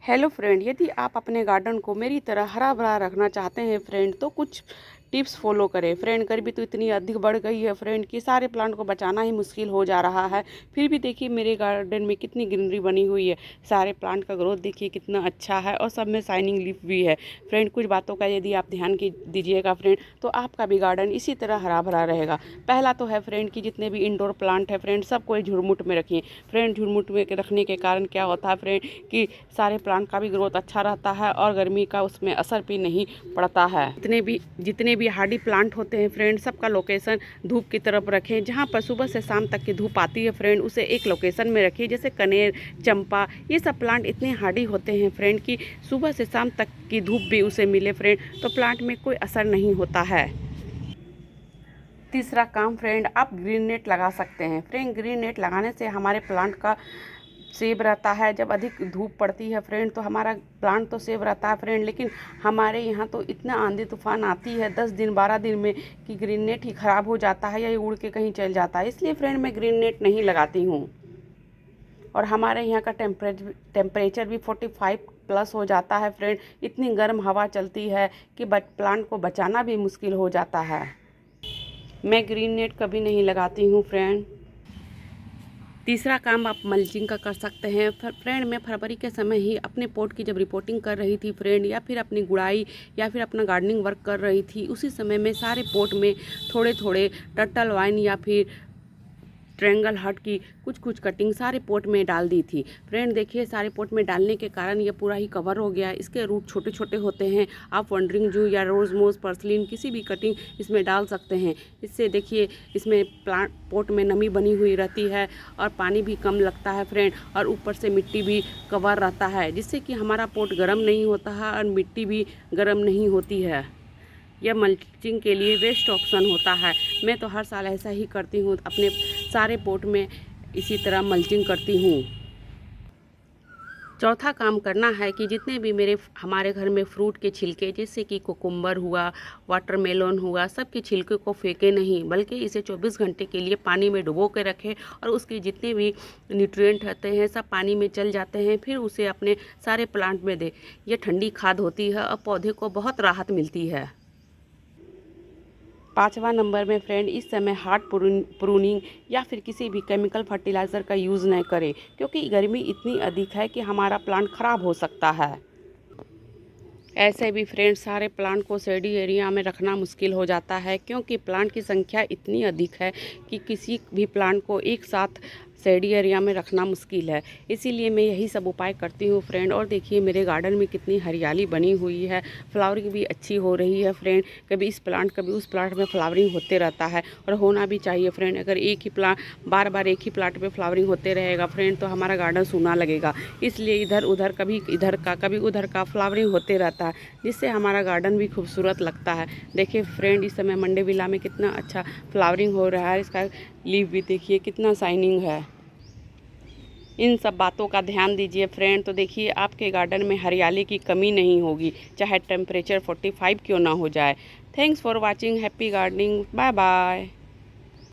Hello friend, यदि आप अपने गार्डन को मेरी तरह हरा भरा रखना चाहते हैं फ्रेंड, तो कुछ टिप्स फॉलो करें। फ्रेंड गर्मी तो इतनी अधिक बढ़ गई है फ्रेंड कि सारे प्लांट को बचाना ही मुश्किल हो जा रहा है। फिर भी देखिए मेरे गार्डन में कितनी ग्रीनरी बनी हुई है। सारे प्लांट का ग्रोथ देखिए कितना अच्छा है और सब में शाइनिंग लीफ भी है। फ्रेंड कुछ बातों का यदि आप ध्यान दीजिएगा फ्रेंड, तो आपका भी गार्डन इसी तरह हरा भरा रहेगा। पहला तो है फ्रेंड कि जितने भी इंडोर प्लांट है फ्रेंड, सबको झुरमुट में रखिए। फ्रेंड झुरमुट में रखने के कारण क्या होता है फ्रेंड कि सारे प्लांट का भी ग्रोथ अच्छा रहता है और गर्मी का उसमें असर भी नहीं पड़ता है। जितने भी हार्डी प्लांट होते हैं फ्रेंड, सबका लोकेशन धूप की तरफ रखें। जहाँ पर सुबह से शाम तक की धूप आती है फ्रेंड, उसे एक लोकेशन में रखिए। जैसे कनेर, चंपा, ये सब प्लांट इतने हार्डी होते हैं फ्रेंड कि सुबह से शाम तक की धूप भी उसे मिले फ्रेंड, तो प्लांट में कोई असर नहीं होता है। तीसरा काम फ्रेंड, आप ग्रीन नेट लगा सकते हैं। फ्रेंड ग्रीन नेट लगाने से हमारे प्लांट का सेव रहता है। जब अधिक धूप पड़ती है फ्रेंड, तो हमारा प्लांट तो सेव रहता है फ्रेंड, लेकिन हमारे यहाँ तो इतना आंधी तूफान आती है 10 दिन 12 दिन में कि ग्रीन नेट ही ख़राब हो जाता है या ये उड़ के कहीं चल जाता है। इसलिए फ्रेंड मैं ग्रीन नेट नहीं लगाती हूँ। और हमारे यहाँ का टेम्परेचर भी 45 प्लस हो जाता है फ्रेंड। इतनी गर्म हवा चलती है कि प्लांट को बचाना भी मुश्किल हो जाता है। मैं ग्रीन नेट कभी नहीं लगाती हूँ फ्रेंड। तीसरा काम आप मल्चिंग का कर सकते हैं। फ्रेंड मैं फरवरी के समय ही अपने पोट की जब रिपोर्टिंग कर रही थी फ्रेंड, या फिर अपनी गुड़ाई या फिर अपना गार्डनिंग वर्क कर रही थी, उसी समय में सारे पोट में थोड़े थोड़े टर्टल वाइन या फिर ट्रायंगल हर्ट की कुछ कटिंग सारे पोट में डाल दी थी। फ्रेंड देखिए सारे पोट में डालने के कारण ये पूरा ही कवर हो गया। इसके रूट छोटे छोटे होते हैं। आप वंडरिंग जू या रोजमोस, पर्सलिन किसी भी कटिंग इसमें डाल सकते हैं। इससे देखिए इसमें प्लांट पोट में नमी बनी हुई रहती है और पानी भी कम लगता है फ्रेंड, और ऊपर से मिट्टी भी कवर रहता है, जिससे कि हमारा पोट गर्म नहीं होता है और मिट्टी भी गर्म नहीं होती है। यह मल्चिंग के लिए बेस्ट ऑप्शन होता है। मैं तो हर साल ऐसा ही करती हूँ, अपने सारे पोट में इसी तरह मल्चिंग करती हूँ। चौथा काम करना है कि जितने भी हमारे घर में फ्रूट के छिलके, जैसे कि कोकुम्बर हुआ, वाटरमेलन हुआ, सब के छिलके को फेंके नहीं, बल्कि इसे 24 घंटे के लिए पानी में डुबो के रखें और उसके जितने भी न्यूट्रिएंट रहते हैं सब पानी में चल जाते हैं। फिर उसे अपने सारे प्लांट में दें। यह ठंडी खाद होती है और पौधे को बहुत राहत मिलती है। पाँचवा नंबर में फ्रेंड, इस समय हार्ड प्रूनिंग या फिर किसी भी केमिकल फर्टिलाइज़र का यूज़ न करें, क्योंकि गर्मी इतनी अधिक है कि हमारा प्लांट ख़राब हो सकता है। ऐसे भी फ्रेंड सारे प्लांट को शेडी एरिया में रखना मुश्किल हो जाता है, क्योंकि प्लांट की संख्या इतनी अधिक है कि किसी भी प्लांट को एक साथ शेडी एरिया में रखना मुश्किल है। इसीलिए मैं यही सब उपाय करती हूँ फ्रेंड। और देखिए मेरे गार्डन में कितनी हरियाली बनी हुई है। फ्लावरिंग भी अच्छी हो रही है फ्रेंड। कभी इस प्लांट कभी उस प्लांट में फ्लावरिंग होते रहता है, और होना भी चाहिए फ्रेंड। अगर एक ही प्लांट बार बार एक ही प्लांट पे फ्लावरिंग होते रहेगा फ्रेंड, तो हमारा गार्डन सूना लगेगा। इसलिए इधर उधर कभी इधर का कभी उधर का फ्लावरिंग होते रहता है, जिससे हमारा गार्डन भी खूबसूरत लगता है। देखिए फ्रेंड इस समय मंडे विला में कितना अच्छा फ्लावरिंग हो रहा है। इसका लीफ भी देखिए कितना शाइनिंग है। इन सब बातों का ध्यान दीजिए फ्रेंड, तो देखिए आपके गार्डन में हरियाली की कमी नहीं होगी, चाहे टेम्परेचर 45 क्यों ना हो जाए। Thanks for watching. Happy gardening. Bye bye.